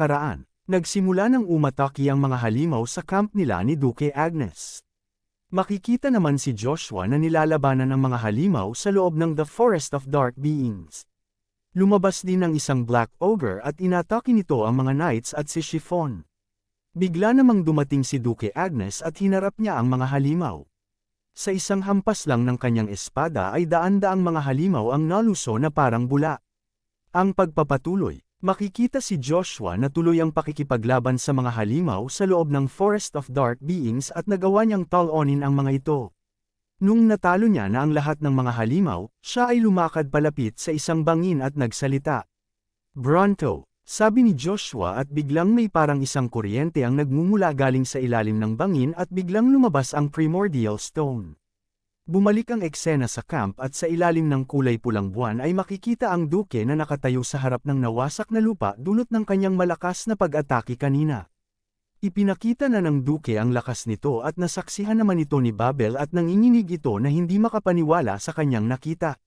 nakaraan, nagsimula ng umatake ang mga halimaw sa camp nila ni Duke Agnes. Makikita naman si Joshua na nilalabanan ang mga halimaw sa loob ng The Forest of Dark Beings. Lumabas din ang isang Black Ogre at inatake nito ang mga knights at si Chiffon. Bigla namang dumating si Duke Agnes at hinarap niya ang mga halimaw. Sa isang hampas lang ng kanyang espada ay daan-daang mga halimaw ang naluso na parang bula. Ang pagpapatuloy, makikita si Joshua na tuloy ang pakikipaglaban sa mga halimaw sa loob ng Forest of Dark Beings at nagawa niyang talonin ang mga ito. Nung natalo niya na ang lahat ng mga halimaw, siya ay lumakad palapit sa isang bangin at nagsalita. "Bronto," sabi ni Joshua at biglang may parang isang kuryente ang nagmumula galing sa ilalim ng bangin at biglang lumabas ang primordial stone. Bumalik ang eksena sa camp at sa ilalim ng kulay pulang buwan ay makikita ang duke na nakatayo sa harap ng nawasak na lupa dulot ng kanyang malakas na pag-atake kanina. Ipinakita na ng duke ang lakas nito at nasaksihan naman ito ni Babel at nanginginig ito na hindi makapaniwala sa kanyang nakita.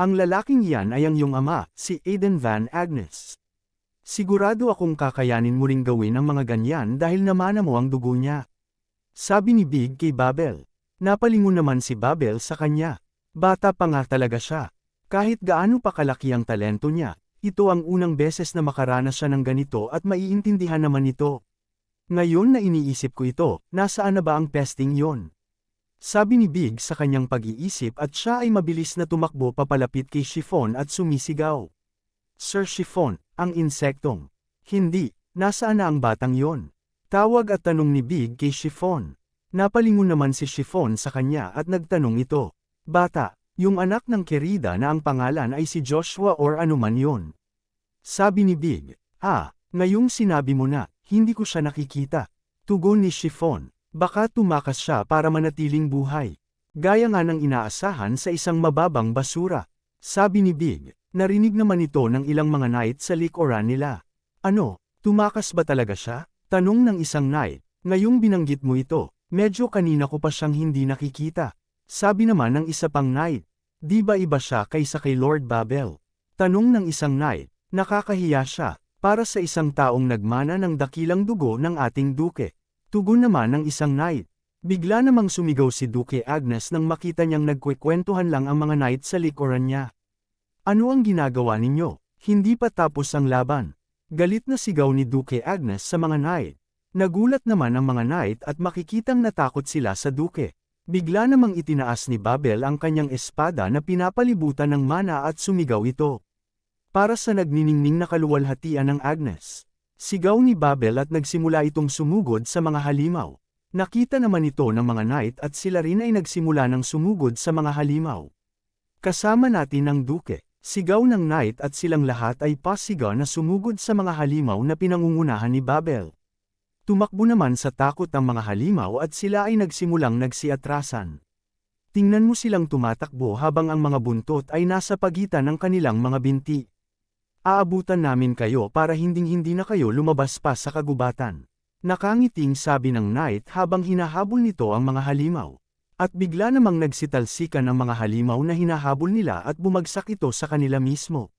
Ang lalaking iyan ay ang iyong ama, si Aiden Van Agnes. "Sigurado akong kakayanin mo ring gawin ang mga ganyan dahil namana mo ang dugo niya," sabi ni Big kay Babel. Napalingon naman si Babel sa kanya. Bata pa nga talaga siya. Kahit gaano pa kalaki ang talento niya, ito ang unang beses na makaranas siya ng ganito at maiintindihan naman ito. "Ngayon na iniisip ko ito, nasaan na ba ang pesting yon?" sabi ni Big sa kanyang pag-iisip at siya ay mabilis na tumakbo papalapit kay Chiffon at sumisigaw. "Sir Chiffon, ang insektong. Hindi, nasaan na ang batang yon?" tawag at tanong ni Big kay Chiffon. Napalingon naman si Chiffon sa kanya at nagtanong ito. "Bata, yung anak ng Kerida na ang pangalan ay si Joshua or anuman yon?" sabi ni Big. Ngayong sinabi mo na, hindi ko siya nakikita," tugon ni Chiffon. "Baka tumakas siya para manatiling buhay. Gaya nga ng inaasahan sa isang mababang basura," sabi ni Big. Narinig naman ito ng ilang mga knight sa likuran nila. "Ano, tumakas ba talaga siya?" tanong ng isang knight. "Ngayong binanggit mo ito, medyo kanina ko pa siyang hindi nakikita," sabi naman ng isa pang knight. "Di ba iba siya kaysa kay Lord Babel?" tanong ng isang knight. "Nakakahiya siya, para sa isang taong nagmana ng dakilang dugo ng ating duke," tugon naman ng isang knight. Bigla namang sumigaw si Duke Agnes nang makita niyang nagkwekwentuhan lang ang mga knight sa likuran niya. "Ano ang ginagawa ninyo? Hindi pa tapos ang laban." Galit na sigaw ni Duke Agnes sa mga knight. Nagulat naman ang mga knight at makikitang natakot sila sa duke. Bigla namang itinaas ni Babel ang kanyang espada na pinapalibutan ng mana at sumigaw ito. Para sa nagniningning na kaluwalhatian ng Agnes. Sigaw ni Babel at nagsimula itong sumugod sa mga halimaw. Nakita naman ito ng mga knight at sila rin ay nagsimula ng sumugod sa mga halimaw. "Kasama natin ang duke," sigaw ng knight at silang lahat ay pasigaw na sumugod sa mga halimaw na pinangungunahan ni Babel. Tumakbo naman sa takot ang mga halimaw at sila ay nagsimulang nagsiatrasan. Tingnan mo silang tumatakbo habang ang mga buntot ay nasa pagitan ng kanilang mga binti. "Aabutan namin kayo para hinding-hindi na kayo lumabas pa sa kagubatan," nakangiting sabi ng knight habang hinahabol nito ang mga halimaw. At bigla namang nagsitalsikan ang mga halimaw na hinahabol nila at bumagsak ito sa kanila mismo.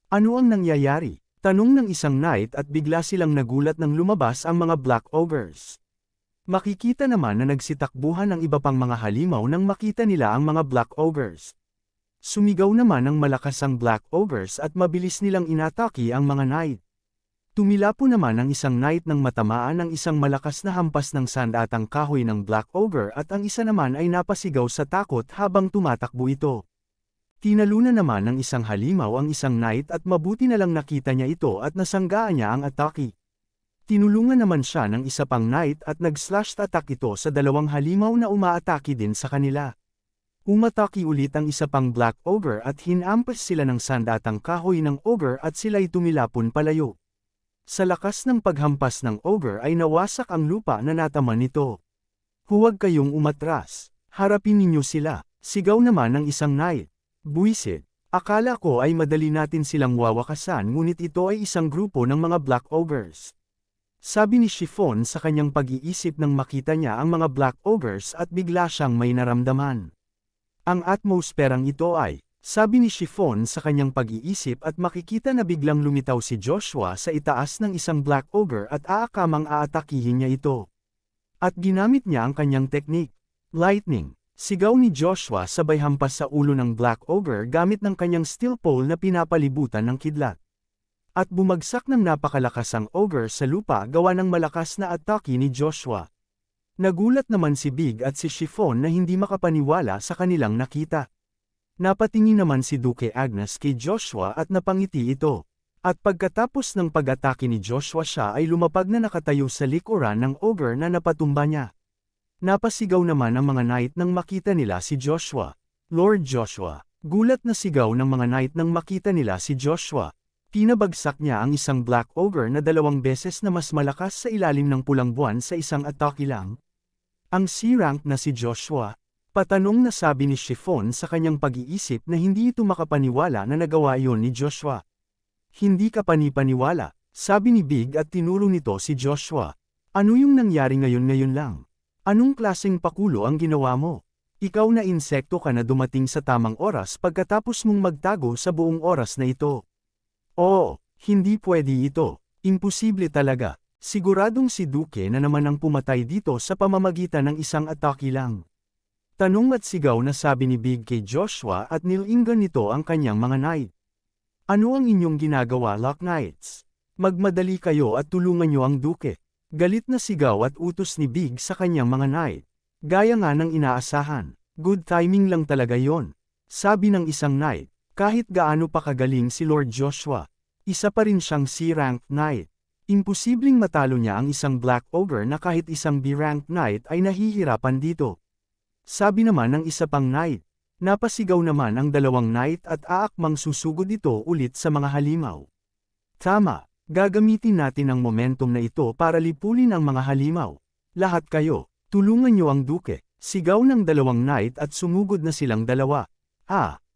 "Ano ang nangyayari?" tanong ng isang knight at bigla silang nagulat nang lumabas ang mga Black Ogres. Makikita naman na nagsitakbuhan ang iba pang mga halimaw nang makita nila ang mga Black Ogres. Sumigaw naman ng malakas ang Black Ogres at mabilis nilang inatake ang mga knight. Tumilapo naman ang isang knight nang matamaan ng isang malakas na hampas ng sandatang kahoy ng Black Ogre at ang isa naman ay napasigaw sa takot habang tumatakbo ito. Tinalunan naman ng isang halimaw ang isang knight at mabuti na lang nakita niya ito at nasanggaan niya ang atake. Tinulungan naman siya ng isa pang knight at nag-slash attack ito sa dalawang halimaw na umaatake din sa kanila. Umatake ulit ang isa pang Black Ogre at hinampas sila ng sandatang kahoy ng Ogre at sila'y tumilapon palayo. Sa lakas ng paghampas ng Ogre ay nawasak ang lupa na nataman nito. "Huwag kayong umatras, harapin ninyo sila," sigaw naman ng isang knight. "Buwisit, akala ko ay madali natin silang wawakasan ngunit ito ay isang grupo ng mga Black Ogres," sabi ni Chiffon sa kanyang pag-iisip nang makita niya ang mga Black Ogres at bigla siyang may naramdaman. Ang atmosperang ito ay Sabi ni Chiffon sa kanyang pag-iisip at makikita na biglang lumitaw si Joshua sa itaas ng isang Black Ogre at aakamang aatakihin niya ito. At ginamit niya ang kanyang teknik. Lightning. Sigaw ni Joshua sabay hampas sa ulo ng Black Ogre gamit ng kanyang steel pole na pinapalibutan ng kidlat. At bumagsak ng napakalakas ang Ogre sa lupa gawa ng malakas na atake ni Joshua. Nagulat naman si Big at si Chiffon na hindi makapaniwala sa kanilang nakita. Napatingin naman si Duke Agnes kay Joshua at napangiti ito. At pagkatapos ng pag-atake ni Joshua siya ay lumapag na nakatayo sa likuran ng Ogre na napatumba niya. Napasigaw naman ang mga knight nang makita nila si Joshua. Lord Joshua. Gulat na sigaw ng mga knight nang makita nila si Joshua. Pinabagsak niya ang isang Black Ogre na 2 beses na mas malakas sa ilalim ng pulang buwan sa isang atake lang. Ang C-rank na si Joshua. Patanong na sabi ni Chiffon sa kanyang pag-iisip na hindi ito makapaniwala na nagawa iyon ni Joshua. Hindi ka panipaniwala, sabi ni Big at tinuro nito si Joshua. Ano yung nangyari ngayon lang? Anong klaseng pakulo ang ginawa mo? Ikaw na insekto ka na dumating sa tamang oras pagkatapos mong magtago sa buong oras na ito. Oo, hindi pwede ito. Imposible talaga. Siguradong si Duke na naman ang pumatay dito sa pamamagitan ng isang atake lang. Tanong at sigaw na sabi ni Big kay Joshua at nilingan nito ang kanyang mga knight. Ano ang inyong ginagawa, Lock Knights? Magmadali kayo at tulungan niyo ang Duke. Galit na sigaw at utos ni Big sa kanyang mga knight. Gaya nga ng inaasahan. Good timing lang talaga yon. Sabi ng isang knight, kahit gaano pa kagaling si Lord Joshua, isa pa rin siyang C-rank knight. Imposibleng matalo niya ang isang Black Ogre na kahit isang B-rank knight ay nahihirapan dito. Sabi naman ng isa pang knight. Napasigaw naman ang 2 knight at aakmang susugod ito ulit sa mga halimaw. Tama, gagamitin natin ang momentum na ito para lipulin ang mga halimaw. Lahat kayo, tulungan niyo ang Duke. Sigaw ng 2 knight at sumugod na silang 2.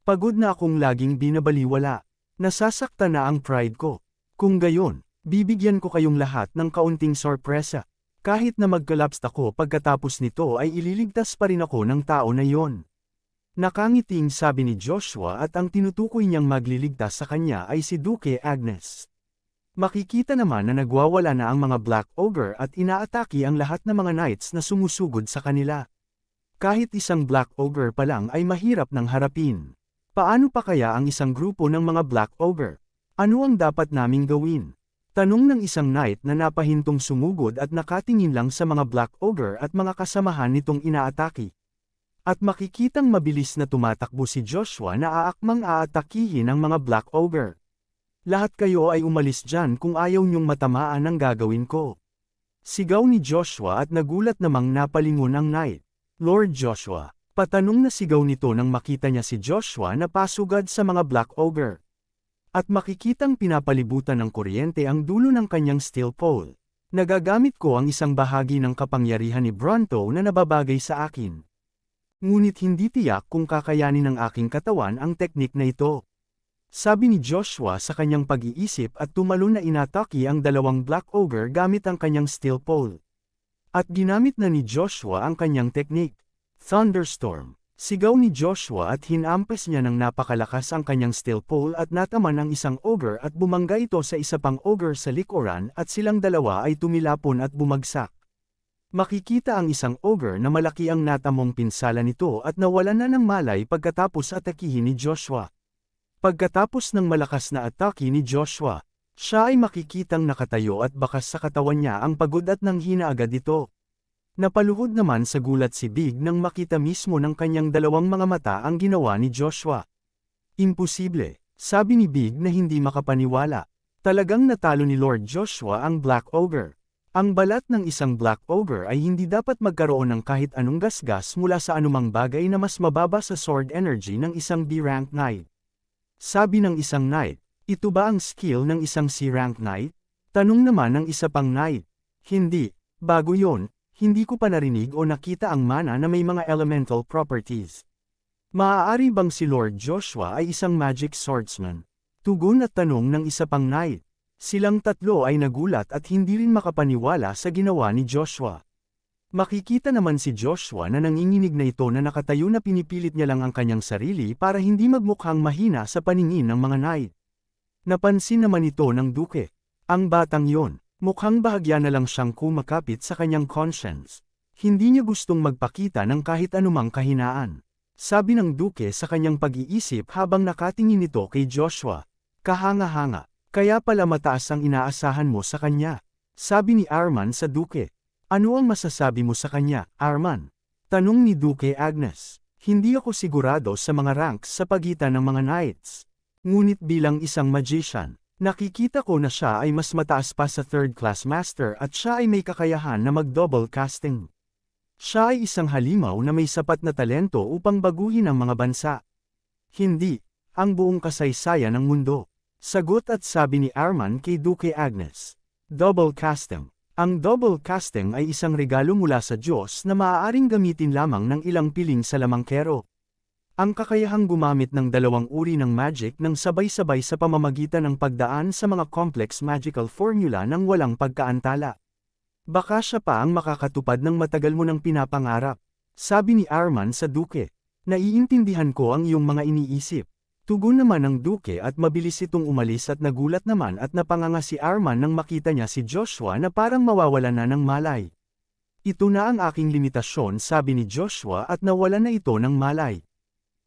Pagod na akong laging binabaliwala. Nasasaktan na ang pride ko. Kung gayon, bibigyan ko kayong lahat ng kaunting sorpresa. Kahit na mag-collapse ako pagkatapos nito ay ililigtas pa rin ako ng tao na yon. Nakangiting sabi ni Joshua at ang tinutukoy niyang magliligtas sa kanya ay si Duke Agnes. Makikita naman na nagwawala na ang mga Black Ogre at inaatake ang lahat ng mga knights na sumusugod sa kanila. Kahit isang Black Ogre pa lang ay mahirap nang harapin. Paano pa kaya ang isang grupo ng mga Black Ogre? Ano ang dapat naming gawin? Tanong ng isang knight na napahintong sumugod at nakatingin lang sa mga Black Ogre at mga kasamahan nitong inaatake. At makikitang mabilis na tumatakbo si Joshua na aakmang aatakihin ang mga Black Ogre. Lahat kayo ay umalis dyan kung ayaw niyong matamaan ang gagawin ko. Sigaw ni Joshua at nagulat namang napalingon ang knight. Lord Joshua. Patanong na sigaw nito nang makita niya si Joshua na pasugad sa mga Black Ogre. At makikitang pinapalibutan ng kuryente ang dulo ng kanyang steel pole. Nagagamit ko ang isang bahagi ng kapangyarihan ni Bronto na nababagay sa akin. Ngunit hindi tiyak kung kakayanin ng aking katawan ang teknik na ito. Sabi ni Joshua sa kanyang pag-iisip at tumalon na inatake ang 2 Black Ogre gamit ang kanyang steel pole. At ginamit na ni Joshua ang kanyang teknik. Thunderstorm. Sigaw ni Joshua at hinampes niya ng napakalakas ang kanyang steel pole at nataman ang isang ogre at bumangga ito sa isa pang ogre sa likuran at silang 2 ay tumilapon at bumagsak. Makikita ang isang ogre na malaki ang natamong pinsala nito at nawalan na ng malay pagkatapos atakihin ni Joshua. Pagkatapos ng malakas na atake ni Joshua, siya ay makikitang nakatayo at bakas sa katawan niya ang pagod at nanghina agad ito. Napaluhod naman sa gulat si Big nang makita mismo ng kanyang 2 mga mata ang ginawa ni Joshua. Imposible, sabi ni Big na hindi makapaniwala. Talagang natalo ni Lord Joshua ang Black Ogre. Ang balat ng isang Black Ogre ay hindi dapat magkaroon ng kahit anong gasgas mula sa anumang bagay na mas mababa sa sword energy ng isang B-rank knight. Sabi ng isang knight, ito ba ang skill ng isang C-rank knight? Tanong naman ng isa pang knight. Hindi, bago yon. Hindi ko pa narinig o nakita ang mana na may mga elemental properties. Maaari bang si Lord Joshua ay isang magic swordsman? Tugon at tanong ng isa pang knight. Silang 3 ay nagulat at hindi rin makapaniwala sa ginawa ni Joshua. Makikita naman si Joshua na nanginginig na ito na nakatayo na pinipilit niya lang ang kanyang sarili para hindi magmukhang mahina sa paningin ng mga knight. Napansin naman ito ng Duke. Ang batang yon, mukhang bahagya na lang siyang kumakapit sa kanyang conscience. Hindi niya gustong magpakita ng kahit anumang kahinaan. Sabi ng Duke sa kanyang pag-iisip habang nakatingin ito kay Joshua. Kahanga-hanga, kaya pala mataas ang inaasahan mo sa kanya. Sabi ni Arman sa Duke. Ano ang masasabi mo sa kanya, Arman? Tanong ni Duke Agnes. Hindi ako sigurado sa mga ranks sa pagitan ng mga knights. Ngunit bilang isang magician, nakikita ko na siya ay mas mataas pa sa third class master at siya ay may kakayahan na mag-double casting. Siya ay isang halimaw na may sapat na talento upang baguhin ang mga bansa. Hindi, ang buong kasaysayan ng mundo. Sagot at sabi ni Arman kay Duke Agnes. Double casting. Ang double casting ay isang regalo mula sa Diyos na maaaring gamitin lamang ng ilang piling sa lamangkero. Ang kakayahang gumamit ng dalawang uri ng magic ng sabay-sabay sa pamamagitan ng pagdaan sa mga complex magical formula ng walang pagkaantala. Baka siya pa ang makakatupad ng matagal mo nang pinapangarap. Sabi ni Arman sa Duke. Naiintindihan ko ang iyong mga iniisip. Tugon naman ng Duke at mabilis itong umalis at nagulat naman at napanganga si Arman nang makita niya si Joshua na parang mawawala na ng malay. Ito na ang aking limitasyon, sabi ni Joshua at nawala na ito ng malay.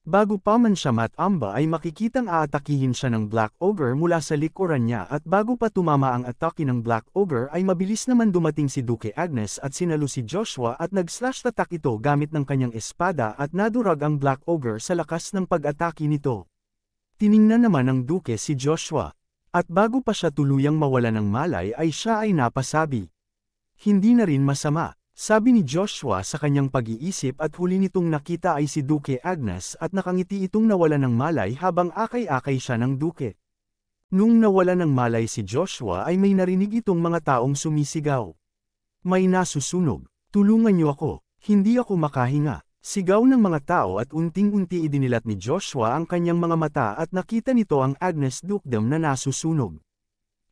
Bago pa man siya matamba ay makikitang aatakihin siya ng Black Ogre mula sa likuran niya at bago pa tumama ang atake ng Black Ogre ay mabilis naman dumating si Duke Agnes at sinalo si Joshua at nag-slash attack ito gamit ng kanyang espada at nadurag ang Black Ogre sa lakas ng pag-atake nito. Tiningnan naman ng Duke si Joshua. At bago pa siya tuluyang mawala ng malay ay siya ay napasabi. Hindi na rin masama, sabi ni Joshua sa kanyang pag-iisip at huli nitong nakita ay si Duke Agnes at nakangiti itong nawala ng malay habang akay-akay siya ng Duke. Nung nawala ng malay si Joshua ay may narinig itong mga taong sumisigaw. May nasusunog, tulungan niyo ako, hindi ako makahinga. Sigaw ng mga tao at unting-unti idinilat ni Joshua ang kanyang mga mata at nakita nito ang Agnes Dukedom na nasusunog.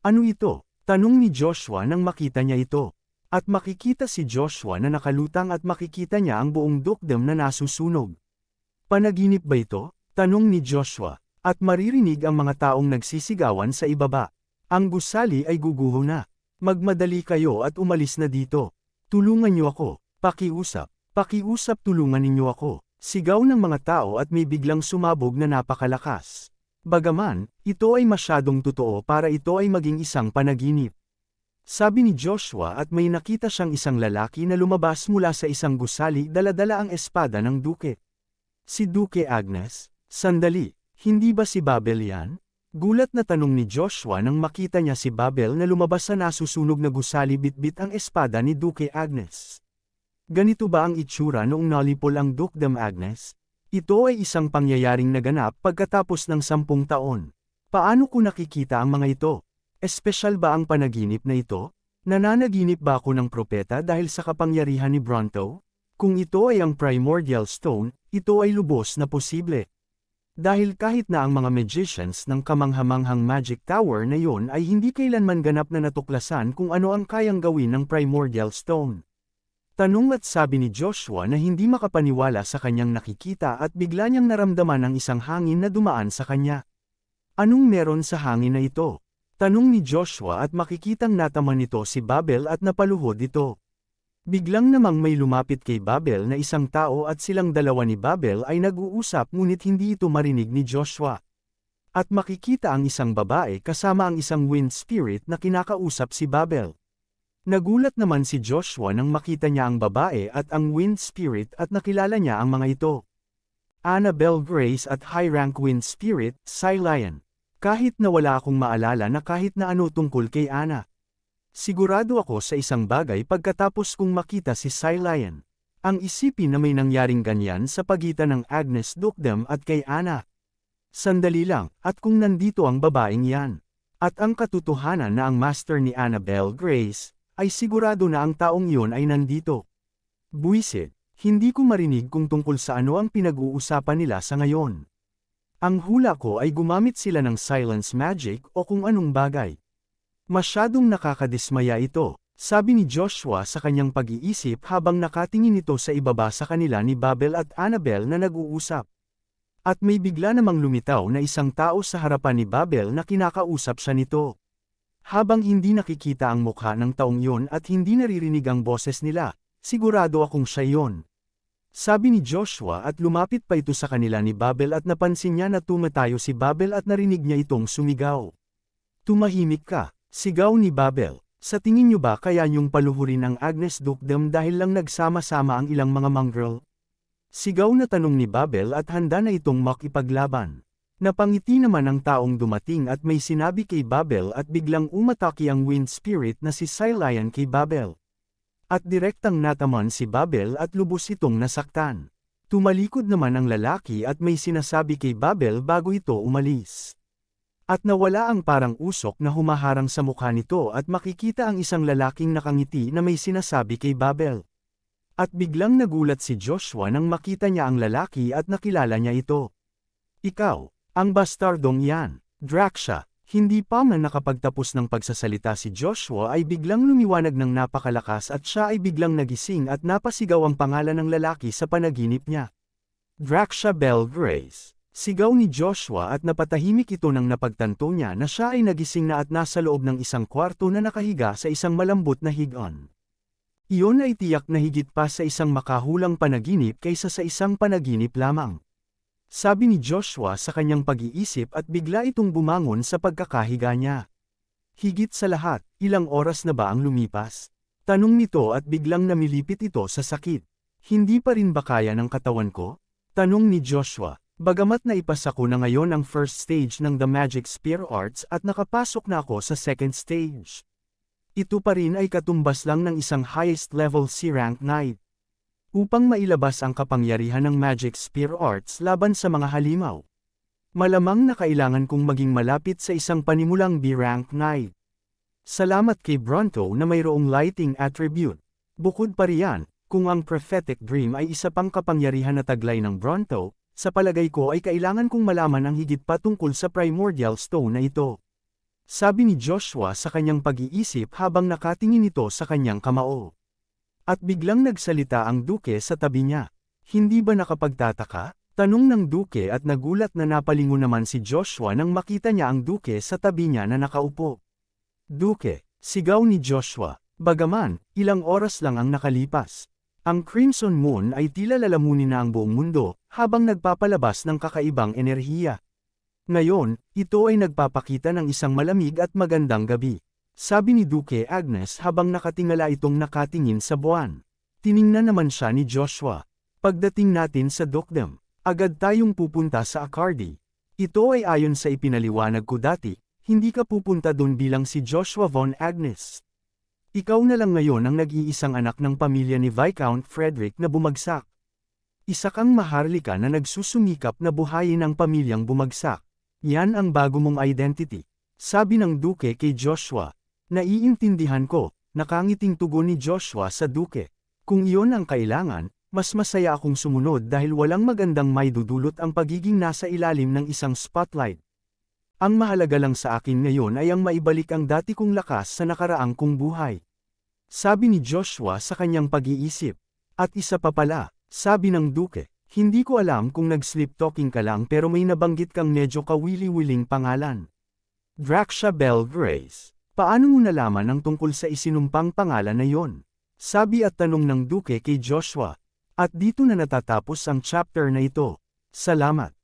Ano ito? Tanong ni Joshua nang makita niya ito. At makikita si Joshua na nakalutang at makikita niya ang buong Dukedom na nasusunog. Panaginip ba ito? Tanong ni Joshua. At maririnig ang mga taong nagsisigawan sa ibaba. Ang gusali ay guguho na. Magmadali kayo at umalis na dito. Tulungan niyo ako. Pakiusap. Pakiusap, tulungan ninyo ako. Sigaw ng mga tao at may biglang sumabog na napakalakas. Bagaman, ito ay masyadong totoo para ito ay maging isang panaginip. Sabi ni Joshua at may nakita siyang isang lalaki na lumabas mula sa isang gusali dala-dala ang espada ng Duke. Si Duke Agnes? Sandali, hindi ba si Babel yan? Gulat na tanong ni Joshua nang makita niya si Babel na lumabas sa nasusunog na gusali bitbit ang espada ni Duke Agnes. Ganito ba ang itsura noong nalipol ang Dukedom Agnes? Ito ay isang pangyayaring naganap pagkatapos ng 10 taon. Paano ko nakikita ang mga ito? Espesyal ba ang panaginip na ito? Nananaginip ba ako ng propeta dahil sa kapangyarihan ni Bronto? Kung ito ay ang Primordial Stone, ito ay lubos na posible. Dahil kahit na ang mga magicians ng kamanghamanghang Magic Tower na yon ay hindi kailanman ganap na natuklasan kung ano ang kayang gawin ng Primordial Stone. Tanong at sabi ni Joshua na hindi makapaniwala sa kanyang nakikita at bigla niyang naramdaman ang isang hangin na dumaan sa kanya. Anong meron sa hangin na ito? Tanong ni Joshua at makikitang nataman nito si Babel at napaluhod ito. Biglang namang may lumapit kay Babel na isang tao at silang dalawa ni Babel ay nag-uusap ngunit hindi ito marinig ni Joshua. At makikita ang isang babae kasama ang isang wind spirit na kinakausap si Babel. Nagulat naman si Joshua nang makita niya ang babae at ang wind spirit at nakilala niya ang mga ito. Annabelle Grace at high-rank wind spirit, Cylian. Kahit na wala akong maalala na kahit na ano tungkol kay Anna. Sigurado ako sa isang bagay pagkatapos kong makita si Cylian. Ang isipin na may nangyaring ganyan sa pagitan ng Agnes Dukedom at kay Anna. Sandali lang, at kung nandito ang babaeng yan. At ang katotohanan na ang master ni Annabelle Grace, ay sigurado na ang taong iyon ay nandito. Buwisit, hindi ko marinig kung tungkol sa ano ang pinag-uusapan nila sa ngayon. Ang hula ko ay gumamit sila ng silence magic o kung anong bagay. Masyadong nakakadismaya ito, Sabi ni Joshua sa kanyang pag-iisip habang nakatingin ito sa ibaba sa kanila ni Babel at Annabel na nag-uusap. At may bigla namang lumitaw na isang tao sa harapan ni Babel na kinakausap siya nito. Habang hindi nakikita ang mukha ng taong yon at hindi naririnig ang boses nila, sigurado akong siya yon. Sabi ni Joshua at lumapit pa ito sa kanila ni Babel at napansin niya na tumatayo si Babel at narinig niya itong sumigaw. Tumahimik ka, sigaw ni Babel. Sa tingin niyo ba kaya niyong paluhurin ang Agnes Dukedom dahil lang nagsama-sama ang ilang mga mongrel? Sigaw na tanong ni Babel at handa na itong makipaglaban. Napangiti naman ang taong dumating at may sinabi kay Babel at biglang umatake ang wind spirit na si Silian kay Babel. At direktang nataman si Babel at lubos itong nasaktan. Tumalikod naman ang lalaki at may sinasabi kay Babel bago ito umalis. At nawala ang parang usok na humaharang sa mukha nito at makikita ang isang lalaking nakangiti na may sinasabi kay Babel. At biglang nagulat si Joshua nang makita niya ang lalaki at nakilala niya ito. Ikaw, ang bastardong yan, Draxia. Hindi pa man nakapagtapos ng pagsasalita si Joshua ay biglang lumiwanag ng napakalakas at siya ay biglang nagising at napasigaw ang pangalan ng lalaki sa panaginip niya. Draxia Bell Grace. Sigaw ni Joshua at napatahimik ito nang napagtanto niya na siya ay nagising na at nasa loob ng isang kwarto na nakahiga sa isang malambot na higaan. Iyon ay tiyak na higit pa sa isang makahulang panaginip kaysa sa isang panaginip lamang. Sabi ni Joshua sa kanyang pag-iisip at bigla itong bumangon sa pagkakahiga niya. Higit sa lahat, ilang oras na ba ang lumipas? Tanong nito at biglang namilipit ito sa sakit. Hindi pa rin ba kaya ng katawan ko? Tanong ni Joshua. Bagamat naipasa ko na ngayon ang first stage ng The Magic Spear Arts at nakapasok na ako sa second stage. Ito pa rin ay katumbas lang ng isang highest level C-rank knight. Upang mailabas ang kapangyarihan ng Magic Spear Arts laban sa mga halimaw. Malamang na kailangan kong maging malapit sa isang panimulang B-rank knight. Salamat kay Bronto na mayroong lighting attribute. Bukod pa riyan, kung ang prophetic dream ay isa pang kapangyarihan na taglay ng Bronto, sa palagay ko ay kailangan kong malaman ang higit pa tungkol sa primordial stone na ito. Sabi ni Joshua sa kanyang pag-iisip habang nakatingin ito sa kanyang kamao. At biglang nagsalita ang duke sa tabi niya. Hindi ba nakapagtataka? Tanong ng duke at nagulat na napalingon naman si Joshua nang makita niya ang duke sa tabi niya na nakaupo. Duke, sigaw ni Joshua. Bagaman, ilang oras lang ang nakalipas. Ang Crimson Moon ay tila lalamunin na ang buong mundo, habang nagpapalabas ng kakaibang enerhiya. Ngayon, ito ay nagpapakita ng isang malamig at magandang gabi. Sabi ni Duke Agnes habang nakatingala itong nakatingin sa buwan. Tiningnan naman siya ni Joshua. Pagdating natin sa Dukedom, agad tayong pupunta sa Accardi. Ito ay ayon sa ipinaliwanag ko dati, hindi ka pupunta doon bilang si Joshua von Agnes. Ikaw na lang ngayon ang nag-iisang anak ng pamilya ni Viscount Frederick na bumagsak. Isa kang maharlika na nagsusumikap na buhayin ang pamilyang bumagsak. Yan ang bago mong identity. Sabi ng Duke kay Joshua. Naiintindihan ko, nakangiting tugon ni Joshua sa Duke. Kung iyon ang kailangan, mas masaya akong sumunod dahil walang magandang maidudulot ang pagiging nasa ilalim ng isang spotlight. Ang mahalaga lang sa akin ngayon ay ang maibalik ang dati kong lakas sa nakaraang kong buhay. Sabi ni Joshua sa kanyang pag-iisip. At isa pa pala, sabi ng Duke, hindi ko alam kung nag-sleep talking ka lang pero may nabanggit kang medyo kawili-wiling pangalan. Draxia Bell Grace. Paano mo nalaman ang tungkol sa isinumpang pangalan na yon? Sabi at tanong ng Duke kay Joshua. At dito na natatapos ang chapter na ito. Salamat.